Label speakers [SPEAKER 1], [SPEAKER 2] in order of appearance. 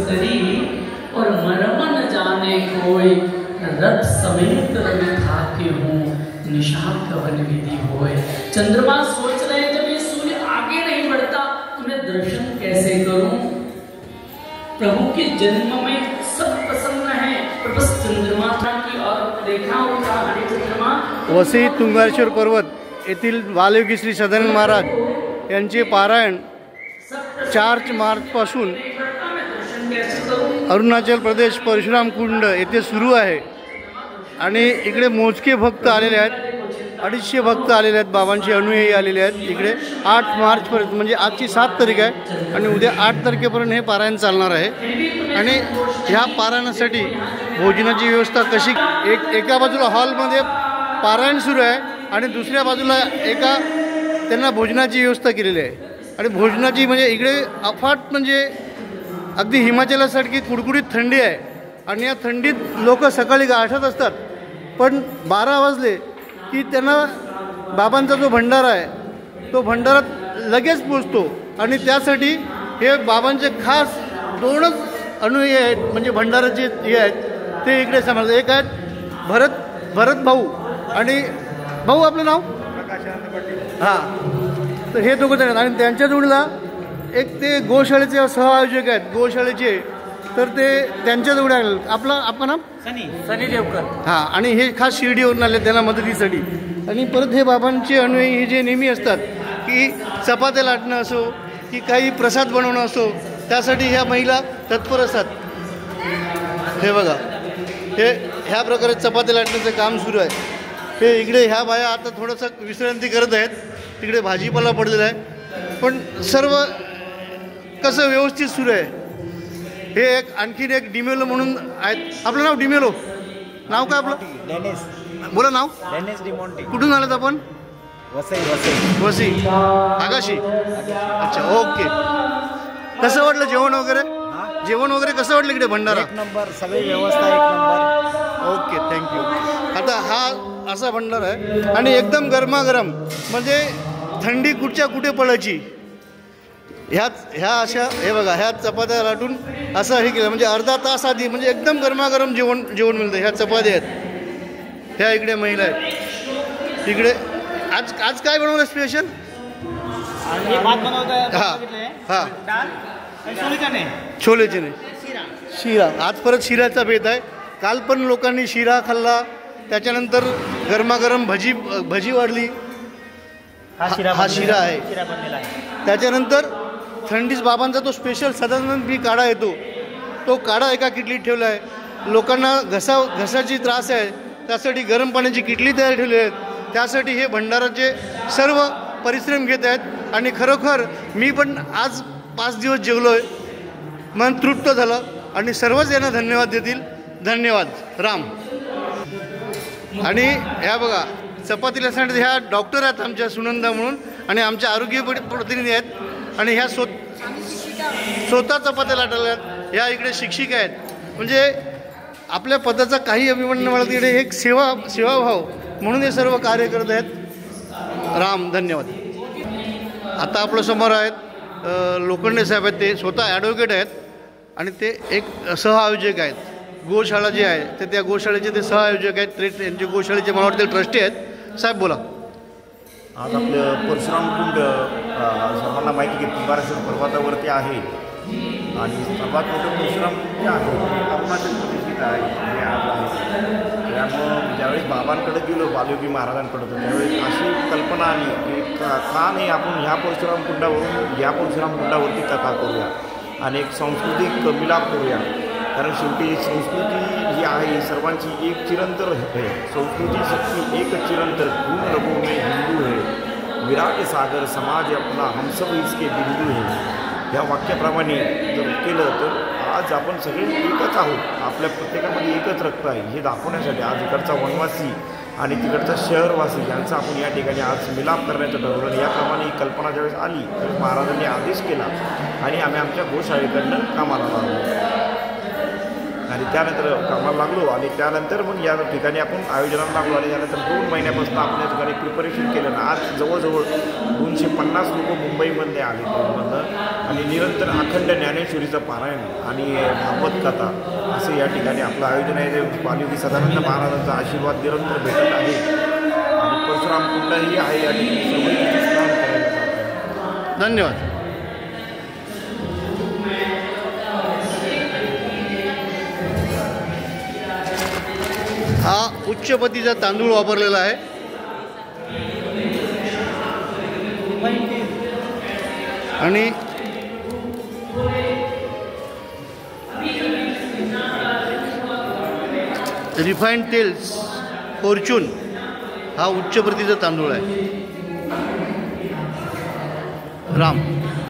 [SPEAKER 1] करी और मरम न जाने कोई, रथ समेत रवि खाते हूँ निशान कवन विधि होए। चंद्रमा सोच रहे हैं जब ये सूर्य आगे नहीं बढ़ता तो मैं दर्शन कैसे करूं। प्रभु के जन्म में सब प्रसन्न है, पर बस चंद्रमा की और देखा होगा आणि चंद्रमा।
[SPEAKER 2] वसई तुंगारेश्वर पर्वत येथील बालयोगी श्री सदानंद महाराज यांचे पारायण 4 मार्चपासून अरुणाचल प्रदेश परशुराम कुंड येथे सुरू आहे आणि इकडे मोजके भक्त आलेले आहेत, 250 भक्त आलेले आहेत, बाबांचे अनुयायी आलेले आहेत इकडे। 8 मार्चपर्यंत म्हणजे आजची 7 तारीख आहे आणि उद्या 8 तारखेपर्यंत हे पारायण चालणार आहे। आणि ह्या पारायणासाठी भोजनाची व्यवस्था कशी, एका बाजूला हॉलमध्ये पारायण सुरू आहे आणि दुसऱ्या बाजूला त्यांना भोजनाची व्यवस्था केलेली आहे। आणि भोजनाची म्हणजे इकडे अफाट म्हणजे अगदी हिमाचलासारखी कुडकुडीत थंडी आहे आणि या थंडीत लोक सकाळी गाठत असतात, पण 12 वाजले की त्यांना बाबांचा जो भंडारा आहे तो भंडारात लगेच पोचतो। आणि त्यासाठी हे बाबांचे खास 2च अनुयायी आहेत, म्हणजे भंडाराचे हे आहेत ते इकडे समजतात। एक आहेत भरत भाऊ आणि भाऊ आपलं नाव हां, तर हे दोघं जण आणि त्यांच्या जोडीला एक ते गोशाळेचे सहआयोजक आहेत गोशाळेचे, तर ते त्यांच्या जोडी आले। आपलं नाव सनी देवकर हां, आणि हे खास शिर्डीवरून आले त्यांना मदतीसाठी। आणि परत हे बाबांचे अनुयायी हे जे नेहमी असतात की चपात्या लाटणं असो की काही प्रसाद बनवणं असो त्यासाठी ह्या महिला तत्पर असतात। हे बघा हे ह्या प्रकारे चपात्या लाटण्याचं काम सुरू आहे। हे इकडे ह्या बाया आता थोडंसं विश्रांती करत आहेत, तिकडे भाजीपाला पडलेला आहे, पण सर्व कसं व्यवस्थित सुरू आहे। हे आणखीन एक डिमेलो म्हणून आहेत, आपलं नाव डिमेलो, नाव काय आपलं? डेनिस, बोला नाव। डेनिस डिमोंटी। कुठून आलात आपण? वसई आगाशी। अच्छा, ओके। कसं वाटलं जेवण वगैरे कसं वाटलं इकडे भंडारा?
[SPEAKER 3] 1 नंबर, सगळी व्यवस्था 1 नंबर।
[SPEAKER 2] Okay, thank you. आता हा असा भंडारा आहे आणि एकदम गरमागरम, म्हणजे थंडी कुठे पडायची। ह्या अशा हे बघा ह्या चपात्या लाटून असं हे केलं म्हणजे अर्धा तास आधी म्हणजे एकदम गरमागरम जेवण मिळतं। ह्या चपात्या आहेत, ह्या इकडे महिला आहेत। इकडे आज काय बनवलं स्पेशल? छोले चणे शिरा। आज परत शिऱ्याचा बेत आहे। काल पण लोकांनी शिरा खाल्ला, त्याच्यानंतर गरमागरम भजी वाढली, हा शिरा आहे। त्याच्यानंतर थंडीच बाबांचा तो स्पेशल सदानंद काढा येतो, तो काढा एका किटलीत ठेवला आहे। लोकांना घसाची त्रास आहे त्यासाठी गरम पाण्याची किटली तयार ठेवली आहे, त्यासाठी हे भंडाराचे सर्व परिश्रम घेत आहेत। आणि खरोखर मी पण आज 5 दिवस जेवलो आहे, मन तृप्त झालं आणि सर्वच यांना धन्यवाद देतील। धन्यवाद राम। आणि ह्या बघा चपातीला सांगते ह्या डॉक्टर आहेत आमच्या सुनंदा म्हणून आणि आमच्या आरोग्य प्रतिनिधी आहेत आणि ह्या स्वतः चपात्या लाटायला आहेत। ह्या इकडे शिक्षिका आहेत, म्हणजे आपल्या पदाचा काही अभिमान न वाटत इकडे एक सेवाभाव म्हणून हे सर्व कार्य करत आहेत। राम धन्यवाद। आता आपल्या समोर आहेत लोखंडे साहेब आहेत, ते स्वतः ॲडव्होकेट आहेत आणि ते एक सहआयोजक आहेत। गोशाळा जे आहे ते त्या गोशाळेचे ते सहआयोजक आहेत, त्यांचे गोशाळेचे मला वाटते ट्रस्टी आहेत। साहेब बोला।
[SPEAKER 3] आज आपलं परशुराम कुंड सर्वांना माहिती की तुंगारेश्वर पर्वतावरती आहे आणि सर्वात मोठं परशुराम कुंड आहे अरुणाचल प्रदेशात आहे हे आज आहे। त्यामुळं ज्यावेळेस बाबांकडे गेलो बालयोगी महाराजांकडे त्यावेळेस अशी कल्पना आली की का नाही आपण ह्या परशुराम कुंडावरून या परशुराम कुंडावरती कथा करूया आणि एक सांस्कृतिक मिलाप करूया। कारण शेवटी संस्कृती जी आहे सर्वांची एक चिरंतर है, संस्कृती शक्ती एक चिरंतर, खून रगों में हिंदू है, विराट सागर समाज अपना हम सब इसके बिंदू है। या वाक्याप्रमाणे जर केलं तर आज आपण सगळे एकच आहोत, आपल्या प्रत्येकामध्ये एकच रक्त आहे हे दाखवण्यासाठी आज इकडचा वनवासी आणि तिकडचा शहरवासी यांचा आपण या ठिकाणी आज मिलाप करण्याचं ठरवलं। याप्रमाणे ही कल्पना ज्यावेळेस आली तर महाराजांनी आदेश केला आणि आम्ही आमच्या गोशाळेकडनं कामाला लागलो आणि त्यानंतर कामाला लागलो आणि त्यानंतर मग या ठिकाणी आपण आयोजनाला लागलो आणि त्यानंतर 2 महिन्यापासून आपण या ठिकाणी प्रिपरेशन केलं ना. आज जवळजवळ 250 लोक मुंबईमध्ये आले पुण्यामधनं आणि निरंतर अखंड ज्ञानेश्वरीचं पारायण आणि भागवत कथा असं या ठिकाणी आपलं आयोजन आहे. पालखी सदानंद महाराजांचा आशीर्वाद निरंतर भेटत आहे आणि परशुराम कुंडही आहे या ठिकाणी सर्व स्नान करायला जातात.
[SPEAKER 2] धन्यवाद. हा उच्च पतीचा तांदूळ वापरलेला आहे. आणि रिफाईंड तेल्स फॉर्च्यून हा उच्च प्रतीचा तांदूळ आहे. राम